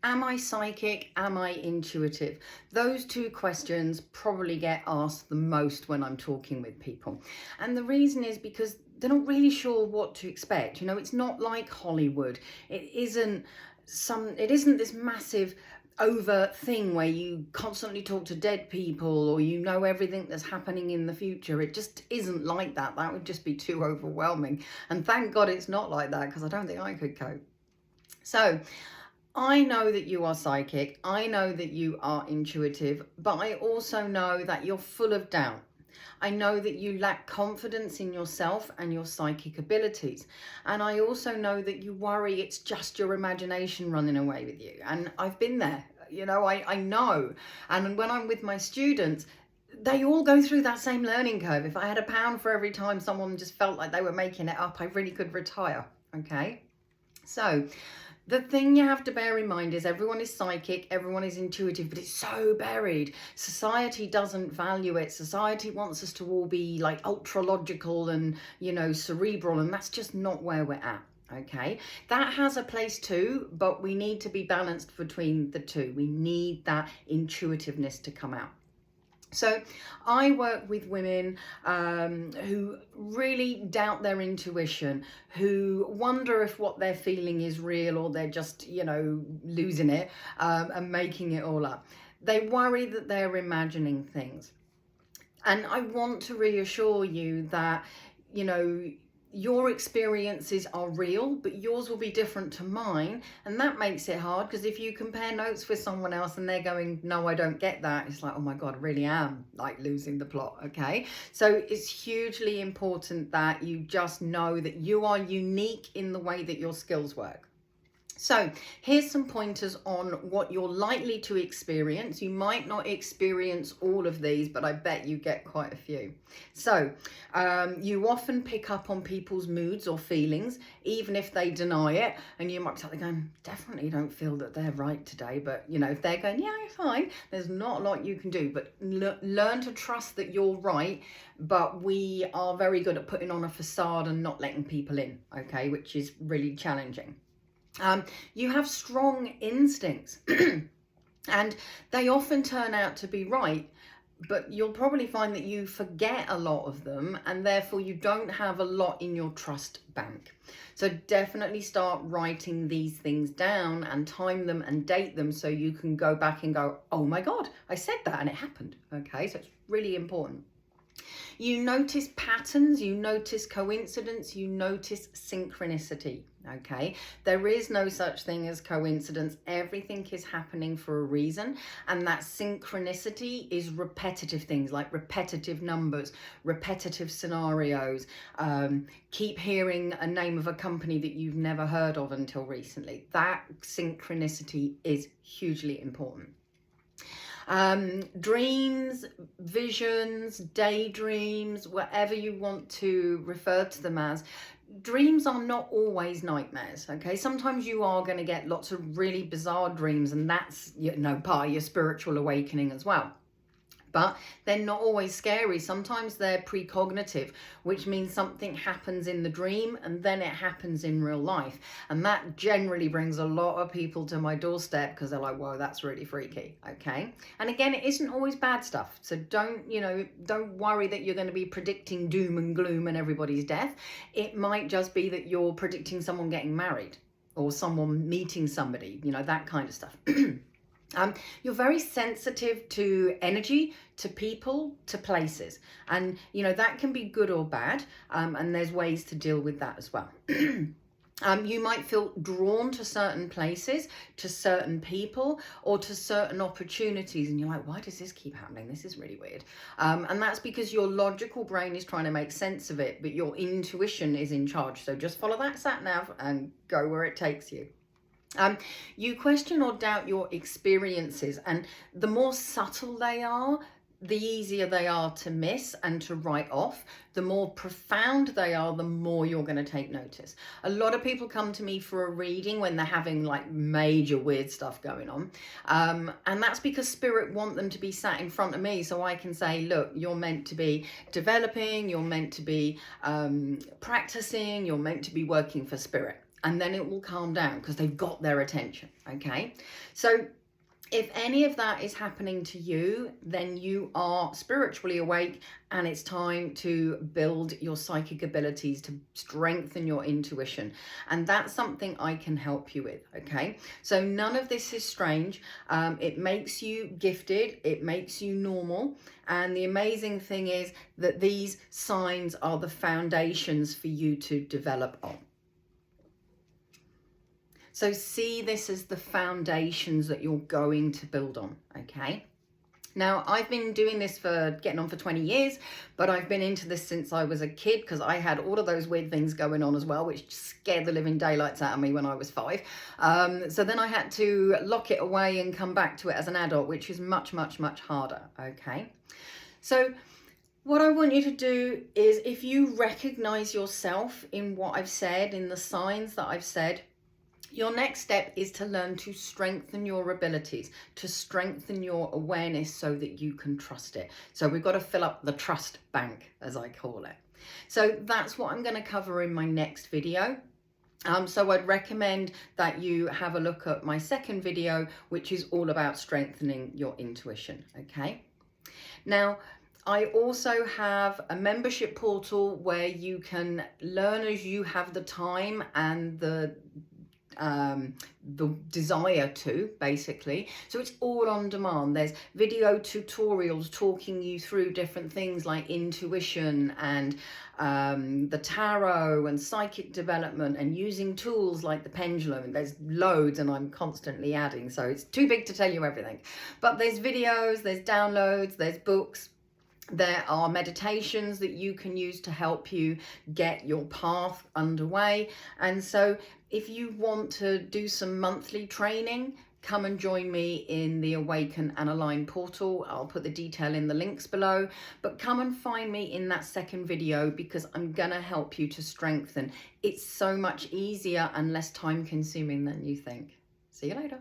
Am I psychic? Am I intuitive? Those two questions probably get asked the most when I'm talking with people. And the reason is because they're not really sure what to expect. You know, it's not like Hollywood. It isn't this massive overt thing where you constantly talk to dead people or you know everything that's happening in the future. It just isn't like that. That would just be too overwhelming. And thank God it's not like that, because I don't think I could cope. So I know that you are psychic. I know that you are intuitive, but I also know that you're full of doubt. I know that you lack confidence in yourself and your psychic abilities. And I also know that you worry it's just your imagination running away with you. And I've been there, you know, I know. And when I'm with my students, they all go through that same learning curve. If I had £1 for every time someone just felt like they were making it up, I really could retire, okay? So the thing you have to bear in mind is everyone is psychic, everyone is intuitive, but it's so buried. Society doesn't value it. Society wants us to all be like ultra logical and, you know, cerebral, and that's just not where we're at. Okay, that has a place too, but we need to be balanced between the two. We need that intuitiveness to come out. So I work with women who really doubt their intuition, who wonder if what they're feeling is real or they're just, you know, losing it and making it all up. They worry that they're imagining things. And I want to reassure you that, you know, your experiences are real, but yours will be different to mine. And that makes it hard, because if you compare notes with someone else and they're going, no, I don't get that, it's like, oh my God, I really am like losing the plot. Okay. So it's hugely important that you just know that you are unique in the way that your skills work. So here's some pointers on what you're likely to experience. You might not experience all of these, but I bet you get quite a few. So you often pick up on people's moods or feelings, even if they deny it. And you might be suddenly going, definitely don't feel that they're right today. But, you know, if they're going, yeah, you're fine, there's not a lot you can do. But learn to trust that you're right. But we are very good at putting on a facade and not letting people in, okay, which is really challenging. You have strong instincts and they often turn out to be right, but you'll probably find that you forget a lot of them and therefore you don't have a lot in your trust bank. So definitely start writing these things down and time them and date them so you can go back and go, oh my God, I said that and it happened. Okay, so it's really important. You notice patterns, you notice coincidence, you notice synchronicity, okay? There is no such thing as coincidence. Everything is happening for a reason, and that synchronicity is repetitive things like repetitive numbers, repetitive scenarios. Keep hearing a name of a company that you've never heard of until recently. That synchronicity is hugely important. Dreams, visions, daydreams, whatever you want to refer to them as, dreams are not always nightmares, okay? Sometimes you are going to get lots of really bizarre dreams, and that's, you know, part of your spiritual awakening as well. But they're not always scary. Sometimes they're precognitive, which means something happens in the dream and then it happens in real life. And that generally brings a lot of people to my doorstep because they're like, whoa, that's really freaky, okay? And again, it isn't always bad stuff. So don't worry that you're going to be predicting doom and gloom and everybody's death. It might just be that you're predicting someone getting married or someone meeting somebody, you know, that kind of stuff. You're very sensitive to energy, to people, to places. And, you know, that can be good or bad. And there's ways to deal with that as well. You might feel drawn to certain places, to certain people, or to certain opportunities. And you're like, why does this keep happening? This is really weird. And that's because your logical brain is trying to make sense of it, but your intuition is in charge. So just follow that sat nav and go where it takes you. You question or doubt your experiences, and the more subtle they are, the easier they are to miss and to write off. The more profound they are, the more you're going to take notice. A lot of people come to me for a reading when they're having like major weird stuff going on. And that's because spirit want them to be sat in front of me so I can say, look, you're meant to be developing, you're meant to be practicing, you're meant to be working for spirit. and then it will calm down because they've got their attention. Okay, so if any of that is happening to you, then you are spiritually awake, and it's time to build your psychic abilities, to strengthen your intuition. And that's something I can help you with, okay? So none of this is strange. It makes you gifted, it makes you normal. And the amazing thing is that these signs are the foundations for you to develop on. So see this as the foundations that you're going to build on, okay? Now, I've been doing this for getting on for 20 years, but I've been into this since I was a kid because I had all of those weird things going on as well, which scared the living daylights out of me when I was 5. So then I had to lock it away and come back to it as an adult, which is much, much, much harder, okay? So what I want you to do is, if you recognize yourself in what I've said, in the signs that I've said, your next step is to learn to strengthen your abilities, to strengthen your awareness so that you can trust it. So we've got to fill up the trust bank, as I call it. So that's what I'm going to cover in my next video. So I'd recommend that you have a look at my second video, which is all about strengthening your intuition. Okay. Now, I also have a membership portal where you can learn as you have the time and the desire to, basically. So it's all on demand. There's video tutorials talking you through different things like intuition and the tarot and psychic development, and using tools like the pendulum. There's loads, and I'm constantly adding, so it's too big to tell you everything. But there's videos, there's downloads, there's books. There are meditations that you can use to help you get your path underway. And so if you want to do some monthly training, come and join me in the Awaken and Align portal. I'll put the detail in the links below, but come and find me in that second video because I'm gonna help you to strengthen. It's so much easier and less time consuming than you think. See you later.